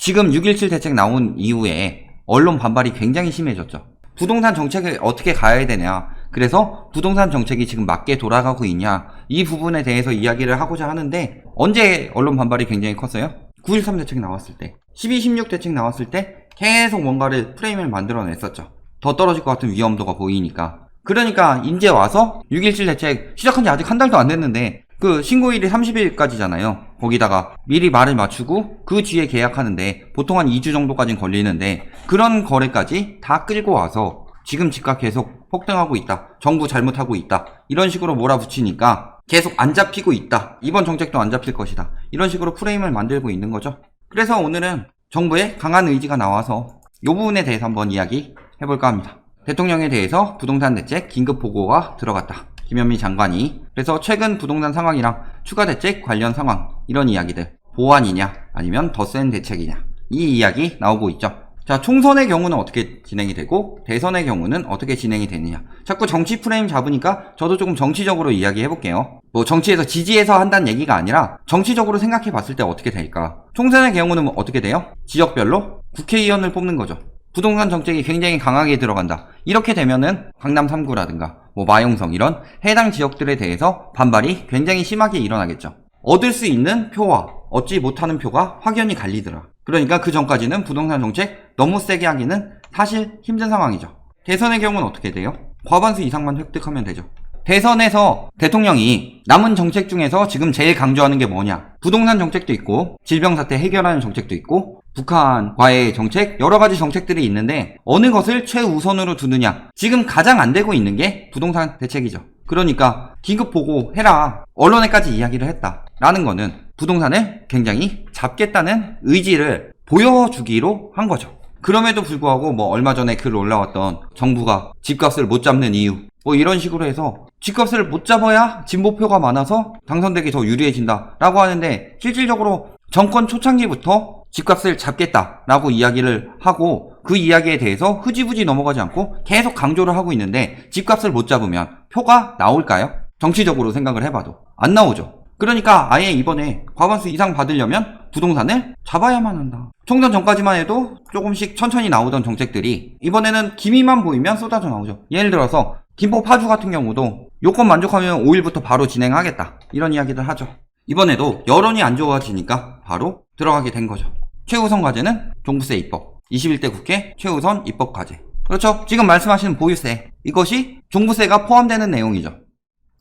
지금 6.17 대책 나온 이후에 언론 반발이 굉장히 심해졌죠. 부동산 정책을 어떻게 가야 되냐, 그래서 부동산 정책이 지금 맞게 돌아가고 있냐, 이 부분에 대해서 이야기를 하고자 하는데, 언제 언론 반발이 굉장히 컸어요? 9.13 대책 나왔을 때, 12.16 대책 나왔을 때 계속 뭔가를 프레임을 만들어냈었죠. 더 떨어질 것 같은 위험도가 보이니까. 그러니까 이제 와서 6.17 대책 시작한 지 아직 한 달도 안 됐는데, 그 신고일이 30일까지잖아요. 거기다가 미리 말을 맞추고 그 뒤에 계약하는데 보통 한 2주 정도까지는 걸리는데, 그런 거래까지 다 끌고 와서 지금 집값 계속 폭등하고 있다, 정부 잘못하고 있다, 이런 식으로 몰아붙이니까 계속 안 잡히고 있다, 이번 정책도 안 잡힐 것이다, 이런 식으로 프레임을 만들고 있는 거죠. 그래서 오늘은 정부의 강한 의지가 나와서 이 부분에 대해서 한번 이야기 해볼까 합니다. 대통령에 대해서 부동산 대책 긴급 보고가 들어갔다, 김현미 장관이. 그래서 최근 부동산 상황이랑 추가 대책 관련 상황, 이런 이야기들, 보완이냐 아니면 더 센 대책이냐, 이 이야기 나오고 있죠. 자, 총선의 경우는 어떻게 진행이 되고 대선의 경우는 어떻게 진행이 되느냐. 자꾸 정치 프레임 잡으니까 저도 조금 정치적으로 이야기해 볼게요. 뭐 정치에서 지지해서 한다는 얘기가 아니라 정치적으로 생각해 봤을 때 어떻게 될까. 총선의 경우는 어떻게 돼요? 지역별로 국회의원을 뽑는 거죠. 부동산 정책이 굉장히 강하게 들어간다, 이렇게 되면은 강남 3구라든가 뭐 마용성, 이런 해당 지역들에 대해서 반발이 굉장히 심하게 일어나겠죠. 얻을 수 있는 표와 얻지 못하는 표가 확연히 갈리더라. 그러니까 그 전까지는 부동산 정책 너무 세게 하기는 사실 힘든 상황이죠. 대선의 경우는 어떻게 돼요? 과반수 이상만 획득하면 되죠. 대선에서 대통령이 남은 정책 중에서 지금 제일 강조하는 게 뭐냐? 부동산 정책도 있고 질병 사태 해결하는 정책도 있고 북한과의 정책, 여러 가지 정책들이 있는데 어느 것을 최우선으로 두느냐? 지금 가장 안 되고 있는 게 부동산 대책이죠. 그러니까 긴급 보고해라, 언론에까지 이야기를 했다라는 거는 부동산을 굉장히 잡겠다는 의지를 보여주기로 한 거죠. 그럼에도 불구하고 뭐 얼마 전에 글 올라왔던 정부가 집값을 못 잡는 이유, 뭐 이런 식으로 해서 집값을 못 잡아야 진보표가 많아서 당선되기 더 유리해진다 라고 하는데, 실질적으로 정권 초창기부터 집값을 잡겠다라고 이야기를 하고 그 이야기에 대해서 흐지부지 넘어가지 않고 계속 강조를 하고 있는데, 집값을 못 잡으면 표가 나올까요? 정치적으로 생각을 해봐도 안 나오죠. 그러니까 아예 이번에 과반수 이상 받으려면 부동산을 잡아야만 한다. 총선 전까지만 해도 조금씩 천천히 나오던 정책들이 이번에는 기미만 보이면 쏟아져 나오죠. 예를 들어서 김포 파주 같은 경우도 요건 만족하면 5일부터 바로 진행하겠다, 이런 이야기를 하죠. 이번에도 여론이 안 좋아지니까 바로 들어가게 된 거죠. 최우선 과제는 종부세 입법, 21대 국회 최우선 입법 과제. 그렇죠. 지금 말씀하시는 보유세, 이것이 종부세가 포함되는 내용이죠.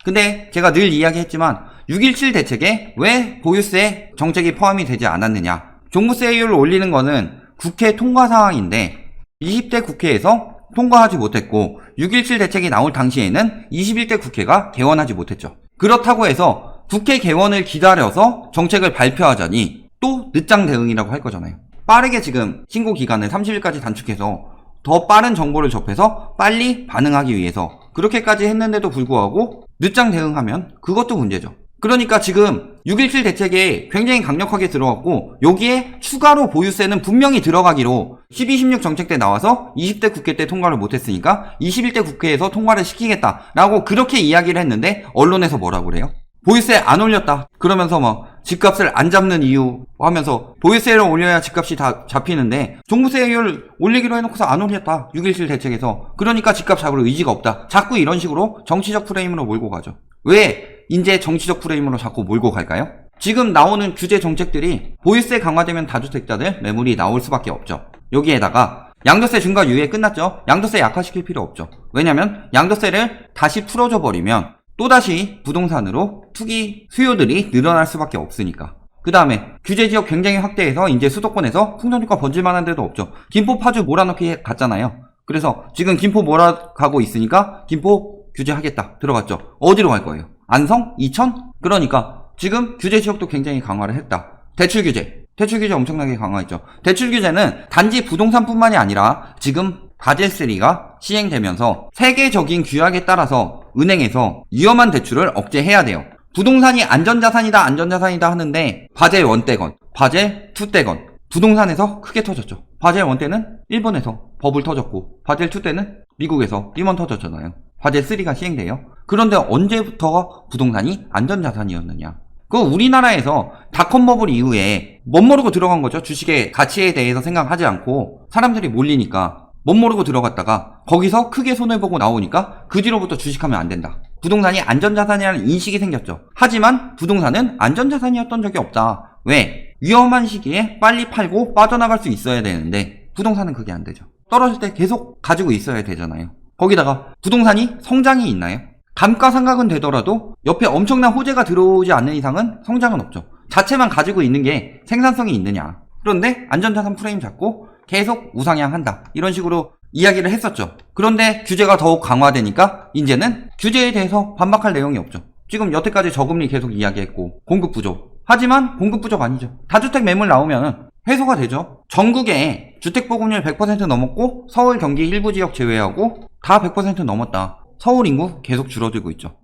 근데 제가 늘 이야기했지만 6.17 대책에 왜 보유세 정책이 포함이 되지 않았느냐. 종부세율을 올리는 거는 국회 통과 사항인데 20대 국회에서 통과하지 못했고 6.17 대책이 나올 당시에는 21대 국회가 개원하지 못했죠. 그렇다고 해서 국회 개원을 기다려서 정책을 발표하자니 또 늦장 대응이라고 할 거잖아요. 빠르게 지금 신고 기간을 30일까지 단축해서 더 빠른 정보를 접해서 빨리 반응하기 위해서 그렇게까지 했는데도 불구하고 늦장 대응하면 그것도 문제죠. 그러니까 지금 6.17 대책에 굉장히 강력하게 들어갔고 여기에 추가로 보유세는 분명히 들어가기로 12.16 정책 때 나와서 20대 국회 때 통과를 못했으니까 21대 국회에서 통과를 시키겠다라고 그렇게 이야기를 했는데, 언론에서 뭐라고 그래요? 보유세 안 올렸다 그러면서 막 집값을 안 잡는 이유 하면서 보유세를 올려야 집값이 다 잡히는데 종부세율 올리기로 해놓고서 안 올렸다, 6.17 대책에서. 그러니까 집값 잡을 의지가 없다. 자꾸 이런 식으로 정치적 프레임으로 몰고 가죠. 왜 이제 정치적 프레임으로 자꾸 몰고 갈까요? 지금 나오는 규제 정책들이 보유세 강화되면 다주택자들 매물이 나올 수밖에 없죠. 여기에다가 양도세 중과 유예 끝났죠. 양도세 약화시킬 필요 없죠. 왜냐면 양도세를 다시 풀어줘 버리면 또다시 부동산으로 투기 수요들이 늘어날 수밖에 없으니까. 그 다음에 규제지역 굉장히 확대해서 이제 수도권에서 풍전주가 번질만한 데도 없죠. 김포 파주 몰아넣기 갔잖아요. 그래서 지금 김포 몰아가고 있으니까 김포 규제하겠다 들어갔죠. 어디로 갈 거예요? 안성? 이천? 그러니까 지금 규제지역도 굉장히 강화를 했다. 대출 규제 엄청나게 강화했죠. 대출 규제는 단지 부동산뿐만이 아니라 지금 바젤3가 시행되면서 세계적인 규약에 따라서 은행에서 위험한 대출을 억제해야 돼요. 부동산이 안전자산이다 하는데 바젤 1 때건 바젤 2 때건 부동산에서 크게 터졌죠. 바젤 1 때는 일본에서 버블 터졌고 바젤 2 때는 미국에서 리먼 터졌잖아요. 바젤 3가 시행돼요. 그런데 언제부터 부동산이 안전자산이었느냐? 그 우리나라에서 닷컴 버블 이후에 멋모르고 들어간 거죠. 주식의 가치에 대해서 생각하지 않고 사람들이 몰리니까 멋모르고 들어갔다가 거기서 크게 손해보고 나오니까 그 뒤로부터 주식하면 안 된다. 부동산이 안전자산이라는 인식이 생겼죠. 하지만 부동산은 안전자산이었던 적이 없다. 왜? 위험한 시기에 빨리 팔고 빠져나갈 수 있어야 되는데 부동산은 그게 안 되죠. 떨어질 때 계속 가지고 있어야 되잖아요. 거기다가 부동산이 성장이 있나요? 감가상각은 되더라도 옆에 엄청난 호재가 들어오지 않는 이상은 성장은 없죠. 자체만 가지고 있는 게 생산성이 있느냐. 그런데 안전자산 프레임 잡고 계속 우상향한다. 이런 식으로 이야기를 했었죠. 그런데 규제가 더욱 강화되니까 이제는 규제에 대해서 반박할 내용이 없죠. 지금 여태까지 저금리 계속 이야기했고 공급 부족. 하지만 공급 부족 아니죠. 다주택 매물 나오면 해소가 되죠. 전국에 주택보급률 100% 넘었고 서울, 경기 일부 지역 제외하고 다 100% 넘었다. 서울 인구 계속 줄어들고 있죠.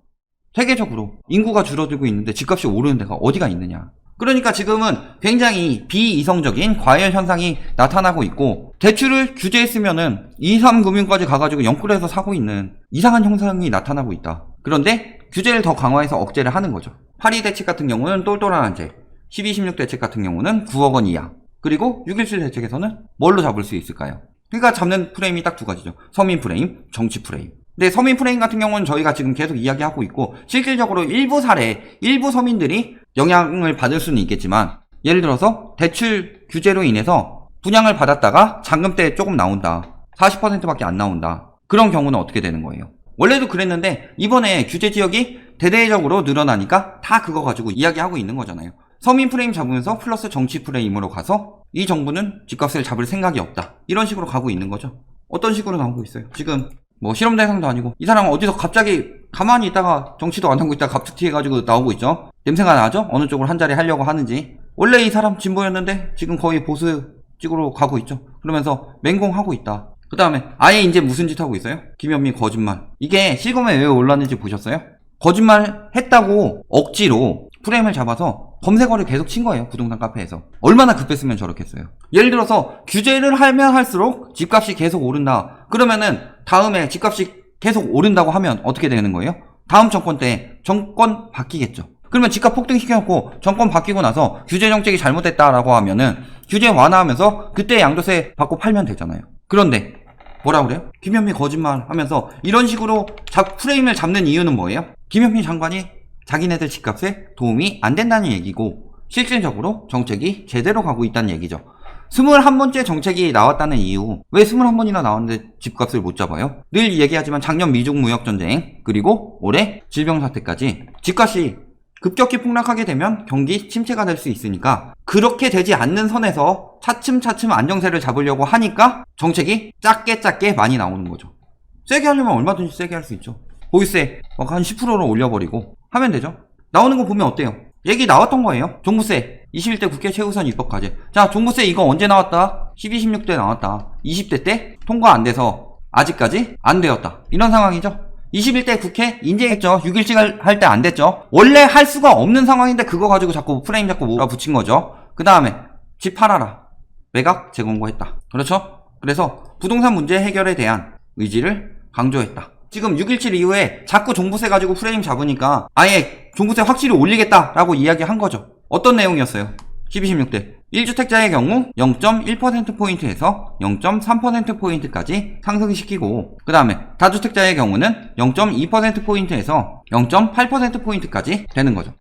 세계적으로 인구가 줄어들고 있는데 집값이 오르는 데가 어디가 있느냐. 그러니까 지금은 굉장히 비이성적인 과열 현상이 나타나고 있고 대출을 규제했으면은 2, 3금융까지 가가지고 영끌해서 사고 있는 이상한 현상이 나타나고 있다. 그런데 규제를 더 강화해서 억제를 하는 거죠. 8.2 대책 같은 경우는 똘똘한 한제, 12, 16 대책 같은 경우는 9억 원 이하, 그리고 6.17 대책에서는 뭘로 잡을 수 있을까요? 그러니까 잡는 프레임이 딱 두 가지죠. 서민 프레임, 정치 프레임. 근데 서민 프레임 같은 경우는 저희가 지금 계속 이야기하고 있고 실질적으로 일부 사례, 일부 서민들이 영향을 받을 수는 있겠지만 예를 들어서 대출 규제로 인해서 분양을 받았다가 잔금 때 조금 나온다. 40%밖에 안 나온다. 그런 경우는 어떻게 되는 거예요? 원래도 그랬는데 이번에 규제 지역이 대대적으로 늘어나니까 다 그거 가지고 이야기하고 있는 거잖아요. 서민 프레임 잡으면서 플러스 정치 프레임으로 가서 이 정부는 집값을 잡을 생각이 없다. 이런 식으로 가고 있는 거죠. 어떤 식으로 나오고 있어요? 지금 뭐 실험 대상도 아니고 이 사람은 어디서 갑자기 가만히 있다가 정치도 안 하고 있다가 갑툭튀 해가지고 나오고 있죠. 냄새가 나죠? 어느 쪽으로 한 자리 하려고 하는지. 원래 이 사람 진보였는데 지금 거의 보수 쪽으로 가고 있죠. 그러면서 맹공하고 있다. 그 다음에 아예 이제 무슨 짓 하고 있어요? 김현미 거짓말. 이게 실검에 왜 올랐는지 보셨어요? 거짓말 했다고 억지로 프레임을 잡아서 검색어를 계속 친 거예요. 부동산 카페에서. 얼마나 급했으면 저렇겠어요. 예를 들어서 규제를 하면 할수록 집값이 계속 오른다. 그러면은 다음에 집값이 계속 오른다고 하면 어떻게 되는 거예요? 다음 정권 때 정권 바뀌겠죠. 그러면 집값 폭등시켜놓고 정권 바뀌고 나서 규제 정책이 잘못됐다라고 하면은 규제 완화하면서 그때 양도세 받고 팔면 되잖아요. 그런데 뭐라 그래요? 김현미 거짓말 하면서 이런 식으로 프레임을 잡는 이유는 뭐예요? 김현미 장관이 자기네들 집값에 도움이 안 된다는 얘기고 실질적으로 정책이 제대로 가고 있다는 얘기죠. 21번째 정책이 나왔다는 이유. 왜 21번이나 나왔는데 집값을 못 잡아요? 늘 얘기하지만 작년 미중 무역전쟁 그리고 올해 질병사태까지 집값이 급격히 폭락하게 되면 경기 침체가 될 수 있으니까 그렇게 되지 않는 선에서 차츰차츰 안정세를 잡으려고 하니까 정책이 작게 많이 나오는 거죠. 세게 하려면 얼마든지 세게 할 수 있죠. 보유세 막 한 10%로 올려버리고 하면 되죠. 나오는 거 보면 어때요? 얘기 나왔던 거예요. 종부세 21대 국회 최우선 입법 과제. 자, 종부세 이거 언제 나왔다? 12, 16대 나왔다. 20대 때 통과 안 돼서 아직까지 안 되었다. 이런 상황이죠. 21대 국회 인재했죠. 6.17 할 때 안 됐죠. 원래 할 수가 없는 상황인데 그거 가지고 자꾸 프레임 잡고 몰아붙인 거죠. 그 다음에 집 팔아라. 매각 재공고했다. 그렇죠? 그래서 부동산 문제 해결에 대한 의지를 강조했다. 지금 6.17 이후에 자꾸 종부세 가지고 프레임 잡으니까 아예 종부세 확실히 올리겠다라고 이야기한 거죠. 어떤 내용이었어요? 12, 16대 1주택자의 경우 0.1%포인트에서 0.3%포인트까지 상승시키고 그 다음에 다주택자의 경우는 0.2%포인트에서 0.8%포인트까지 되는 거죠.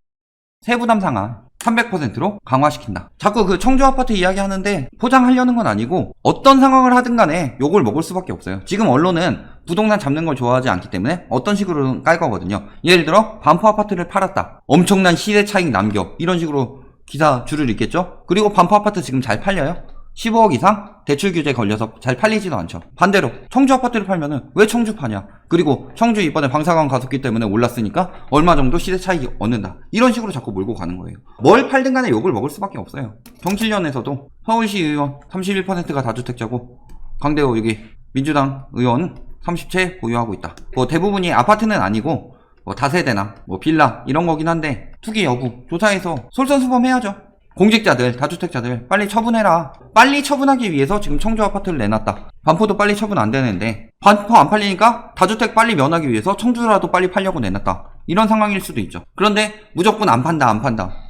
세부담 상한 300%로 강화시킨다. 자꾸 그 청주아파트 이야기하는데 포장하려는 건 아니고 어떤 상황을 하든 간에 욕을 먹을 수밖에 없어요. 지금 언론은 부동산 잡는 걸 좋아하지 않기 때문에 어떤 식으로든 깔 거거든요. 예를 들어 반포 아파트를 팔았다. 엄청난 시세 차익 남겨. 이런 식으로 기사 줄을 읽겠죠. 그리고 반포 아파트 지금 잘 팔려요. 15억 이상 대출 규제 걸려서 잘 팔리지도 않죠. 반대로 청주 아파트를 팔면은 왜 청주 파냐. 그리고 청주 이번에 방사관 가속기 때문에 올랐으니까 얼마 정도 시세 차익이 얻는다. 이런 식으로 자꾸 몰고 가는 거예요. 뭘 팔든 간에 욕을 먹을 수밖에 없어요. 경실련에서도 서울시 의원 31%가 다주택자고 강대호 여기 민주당 의원은 30채 보유하고 있다. 뭐 대부분이 아파트는 아니고 뭐 다세대나 뭐 빌라 이런 거긴 한데 투기 여부 조사해서 솔선수범해야죠. 공직자들, 다주택자들 빨리 처분해라. 빨리 처분하기 위해서 지금 청주 아파트를 내놨다. 반포도 빨리 처분 안 되는데 반포 안 팔리니까 다주택 빨리 면하기 위해서 청주라도 빨리 팔려고 내놨다. 이런 상황일 수도 있죠. 그런데 무조건 안 판다.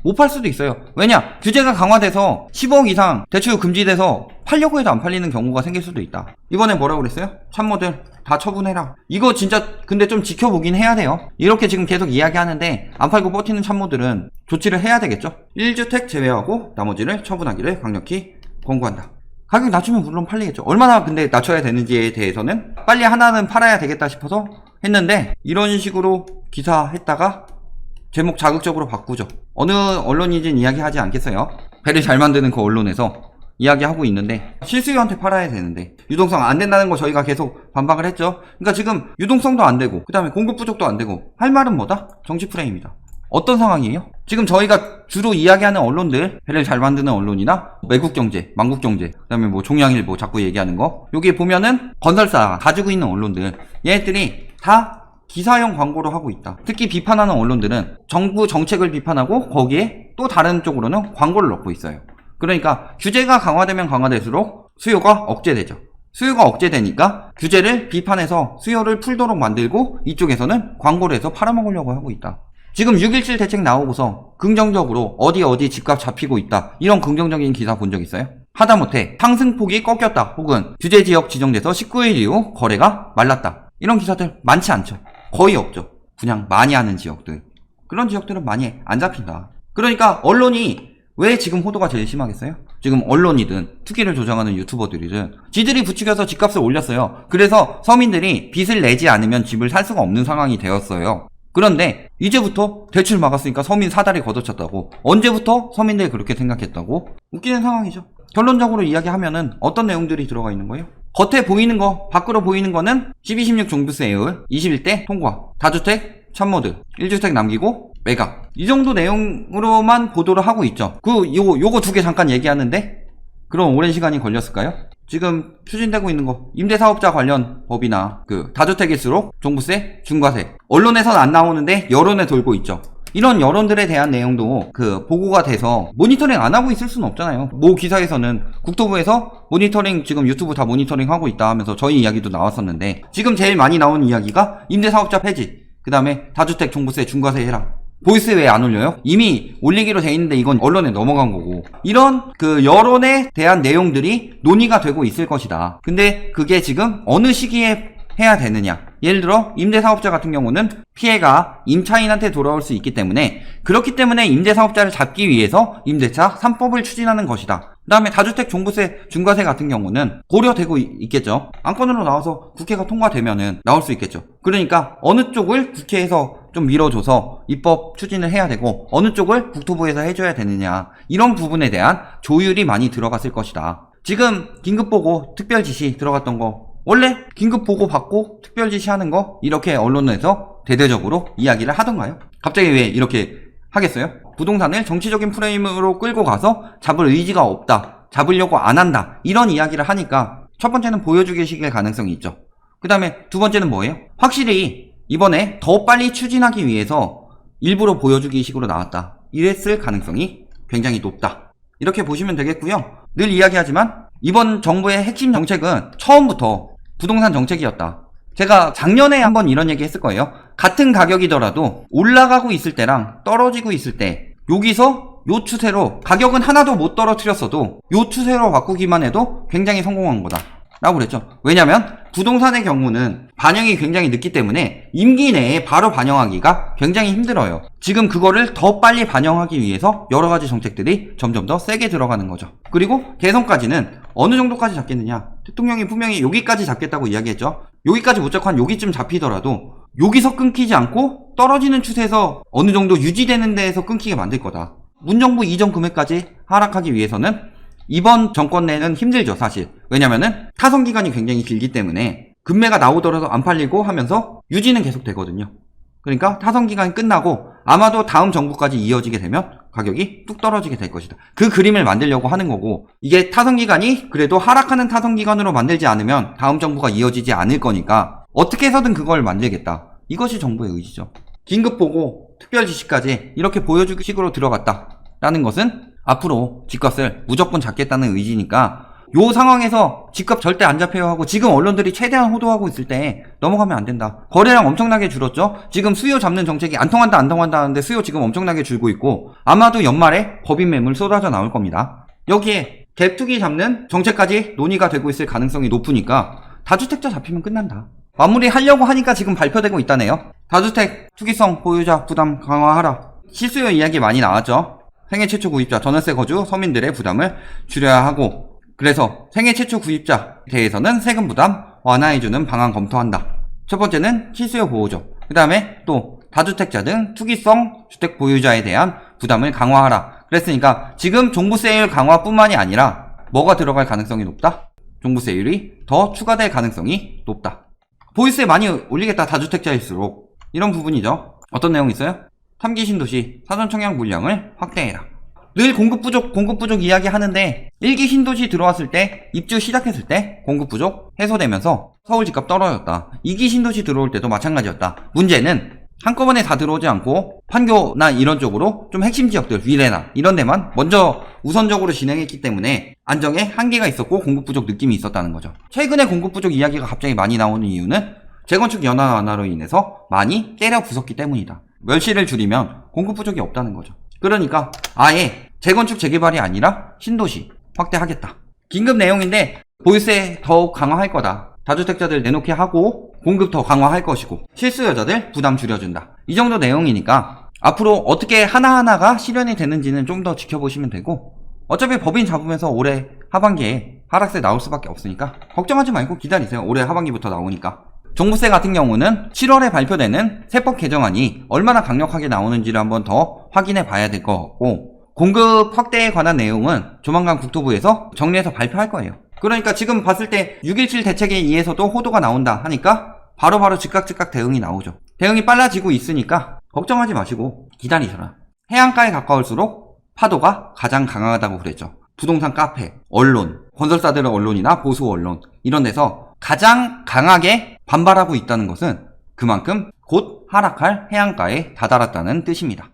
못 팔 수도 있어요. 왜냐? 규제가 강화돼서 15억 이상 대출 금지돼서 팔려고 해도 안 팔리는 경우가 생길 수도 있다. 이번에 뭐라고 그랬어요? 참모들 다 처분해라. 이거 진짜 근데 좀 지켜보긴 해야 돼요. 이렇게 지금 계속 이야기하는데 안 팔고 버티는 참모들은 조치를 해야 되겠죠. 1주택 제외하고 나머지를 처분하기를 강력히 권고한다. 가격 낮추면 물론 팔리겠죠. 얼마나 근데 낮춰야 되는지에 대해서는 빨리 하나는 팔아야 되겠다 싶어서 했는데 이런 식으로 기사했다가 제목 자극적으로 바꾸죠. 어느 언론인지는 이야기하지 않겠어요. 배를 잘 만드는 그 언론에서 이야기하고 있는데 실수요한테 팔아야 되는데 유동성 안 된다는 거 저희가 계속 반박을 했죠. 그러니까 지금 유동성도 안 되고 그 다음에 공급 부족도 안 되고 할 말은 뭐다? 정치 프레임이다. 어떤 상황이에요? 지금 저희가 주로 이야기하는 언론들, 배를 잘 만드는 언론이나 매국경제, 망국경제, 그 다음에 뭐 종양일보 자꾸 얘기하는 거, 여기 보면은 건설사 가지고 있는 언론들, 얘네들이 다 기사형 광고를 하고 있다. 특히 비판하는 언론들은 정부 정책을 비판하고 거기에 또 다른 쪽으로는 광고를 넣고 있어요. 그러니까 규제가 강화되면 강화될수록 수요가 억제되죠. 수요가 억제되니까 규제를 비판해서 수요를 풀도록 만들고 이쪽에서는 광고를 해서 팔아먹으려고 하고 있다. 지금 6.17 대책 나오고서 긍정적으로 어디 집값 잡히고 있다. 이런 긍정적인 기사 본 적 있어요? 하다못해 상승폭이 꺾였다. 혹은 규제지역 지정돼서 19일 이후 거래가 말랐다. 이런 기사들 많지 않죠. 거의 없죠. 그냥 많이 하는 지역들. 그런 지역들은 많이 안 잡힌다. 그러니까 언론이 왜 지금 호도가 제일 심하겠어요? 지금 언론이든 투기를 조장하는 유튜버들이든 지들이 부추겨서 집값을 올렸어요. 그래서 서민들이 빚을 내지 않으면 집을 살 수가 없는 상황이 되었어요. 그런데 이제부터 대출 막았으니까 서민 사다리 걷어찼다고. 언제부터 서민들이 그렇게 생각했다고? 웃기는 상황이죠. 결론적으로 이야기하면은 어떤 내용들이 들어가 있는 거예요? 겉에 보이는 거, 밖으로 보이는 거는 12.16 종부세 예율 21대 통과, 다주택 참모들 1주택 남기고 매각, 이 정도 내용으로만 보도를 하고 있죠. 요거 두 개 잠깐 얘기하는데 그럼 오랜 시간이 걸렸을까요? 지금 추진되고 있는 거 임대사업자 관련 법이나 그 다주택일수록 종부세, 중과세 언론에선 안 나오는데 여론에 돌고 있죠. 이런 여론들에 대한 내용도 그 보고가 돼서 모니터링 안 하고 있을 수는 없잖아요. 모 기사에서는 국토부에서 모니터링 지금 유튜브 다 모니터링 하고 있다 하면서 저희 이야기도 나왔었는데 지금 제일 많이 나오는 이야기가 임대사업자 폐지, 그 다음에 다주택 종부세, 중과세 해라. 보이스 왜 안 올려요? 이미 올리기로 돼 있는데 이건 언론에 넘어간 거고. 이런 그 여론에 대한 내용들이 논의가 되고 있을 것이다. 근데 그게 지금 어느 시기에 해야 되느냐. 예를 들어 임대사업자 같은 경우는 피해가 임차인한테 돌아올 수 있기 때문에 그렇기 때문에 임대사업자를 잡기 위해서 임대차 3법을 추진하는 것이다. 그 다음에 다주택 종부세, 중과세 같은 경우는 고려되고 있겠죠. 안건으로 나와서 국회가 통과되면은 나올 수 있겠죠. 그러니까 어느 쪽을 국회에서 좀 밀어줘서 입법 추진을 해야 되고 어느 쪽을 국토부에서 해줘야 되느냐, 이런 부분에 대한 조율이 많이 들어갔을 것이다. 지금 긴급보고 특별지시 들어갔던 거 원래 긴급보고 받고 특별지시 하는 거 이렇게 언론에서 대대적으로 이야기를 하던가요? 갑자기 왜 이렇게 하겠어요? 부동산을 정치적인 프레임으로 끌고 가서 잡을 의지가 없다, 잡으려고 안 한다, 이런 이야기를 하니까 첫 번째는 보여주기식의 가능성이 있죠. 그 다음에 두 번째는 뭐예요? 확실히 이번에 더 빨리 추진하기 위해서 일부러 보여주기 식으로 나왔다, 이랬을 가능성이 굉장히 높다, 이렇게 보시면 되겠고요. 늘 이야기하지만 이번 정부의 핵심 정책은 처음부터 부동산 정책이었다. 제가 작년에 한번 이런 얘기 했을 거예요. 같은 가격이더라도 올라가고 있을 때랑 떨어지고 있을 때 여기서 요 추세로 가격은 하나도 못 떨어뜨렸어도 요 추세로 바꾸기만 해도 굉장히 성공한 거다 라고 그랬죠. 왜냐면 부동산의 경우는 반영이 굉장히 늦기 때문에 임기 내에 바로 반영하기가 굉장히 힘들어요. 지금 그거를 더 빨리 반영하기 위해서 여러 가지 정책들이 점점 더 세게 들어가는 거죠. 그리고 개성까지는 어느 정도까지 잡겠느냐, 대통령이 분명히 여기까지 잡겠다고 이야기했죠. 여기까지 못 잡고 한 여기쯤 잡히더라도 여기서 끊기지 않고 떨어지는 추세에서 어느 정도 유지되는 데에서 끊기게 만들 거다. 문정부 이전 금액까지 하락하기 위해서는 이번 정권 내는 힘들죠, 사실. 왜냐면은 타선 기간이 굉장히 길기 때문에 금매가 나오더라도 안 팔리고 하면서 유지는 계속 되거든요. 그러니까 타선 기간이 끝나고 아마도 다음 정부까지 이어지게 되면 가격이 뚝 떨어지게 될 것이다. 그 그림을 만들려고 하는 거고, 이게 타선 기간이 그래도 하락하는 타선 기간으로 만들지 않으면 다음 정부가 이어지지 않을 거니까 어떻게 해서든 그걸 만들겠다. 이것이 정부의 의지죠. 긴급보고 특별지시까지 이렇게 보여주기 식으로 들어갔다 라는 것은 앞으로 집값을 무조건 잡겠다는 의지니까 요 상황에서 집값 절대 안 잡혀요 하고 지금 언론들이 최대한 호도하고 있을 때 넘어가면 안 된다. 거래량 엄청나게 줄었죠. 지금 수요 잡는 정책이 안 통한다 하는데 수요 지금 엄청나게 줄고 있고 아마도 연말에 법인 매물 쏟아져 나올 겁니다. 여기에 갭투기 잡는 정책까지 논의가 되고 있을 가능성이 높으니까 다주택자 잡히면 끝난다. 마무리 하려고 하니까 지금 발표되고 있다네요. 다주택 투기성 보유자 부담 강화하라. 실수요 이야기 많이 나왔죠. 생애 최초 구입자 전월세 거주 서민들의 부담을 줄여야 하고, 그래서 생애 최초 구입자에 대해서는 세금 부담 완화해주는 방안 검토한다. 첫 번째는 실수요 보호죠. 그 다음에 또 다주택자 등 투기성 주택 보유자에 대한 부담을 강화하라. 그랬으니까 지금 종부세율 강화뿐만이 아니라 뭐가 들어갈 가능성이 높다? 종부세율이 더 추가될 가능성이 높다. 보유세 많이 올리겠다 다주택자일수록, 이런 부분이죠. 어떤 내용이 있어요? 3기 신도시 사전 청약 물량을 확대해라. 늘 공급 부족 이야기 하는데 1기 신도시 들어왔을 때, 입주 시작했을 때 공급 부족 해소되면서 서울 집값 떨어졌다. 2기 신도시 들어올 때도 마찬가지였다. 문제는 한꺼번에 다 들어오지 않고 판교나 이런 쪽으로 좀 핵심 지역들, 위례나 이런 데만 먼저 우선적으로 진행했기 때문에 안정에 한계가 있었고 공급 부족 느낌이 있었다는 거죠. 최근에 공급 부족 이야기가 갑자기 많이 나오는 이유는 재건축 연한 완화로 인해서 많이 때려 부쉈기 때문이다. 멸실을 줄이면 공급 부족이 없다는 거죠. 그러니까 아예 재건축 재개발이 아니라 신도시 확대하겠다. 긴급 내용인데 보유세 더욱 강화할 거다. 다주택자들 내놓게 하고 공급 더 강화할 것이고 실수요자들 부담 줄여준다. 이 정도 내용이니까 앞으로 어떻게 하나하나가 실현이 되는지는 좀 더 지켜보시면 되고, 어차피 법인 잡으면서 올해 하반기에 하락세 나올 수밖에 없으니까 걱정하지 말고 기다리세요. 올해 하반기부터 나오니까. 종부세 같은 경우는 7월에 발표되는 세법 개정안이 얼마나 강력하게 나오는지를 한번 더 확인해 봐야 될 것 같고, 공급 확대에 관한 내용은 조만간 국토부에서 정리해서 발표할 거예요. 그러니까 지금 봤을 때 6.17 대책에 의해서도 호도가 나온다 하니까 바로바로 즉각 대응이 나오죠. 대응이 빨라지고 있으니까 걱정하지 마시고 기다리셔라. 해안가에 가까울수록 파도가 가장 강하다고 그랬죠. 부동산 카페, 언론, 건설사들의 언론이나 보수 언론 이런 데서 가장 강하게 반발하고 있다는 것은 그만큼 곧 하락할 해안가에 다다랐다는 뜻입니다.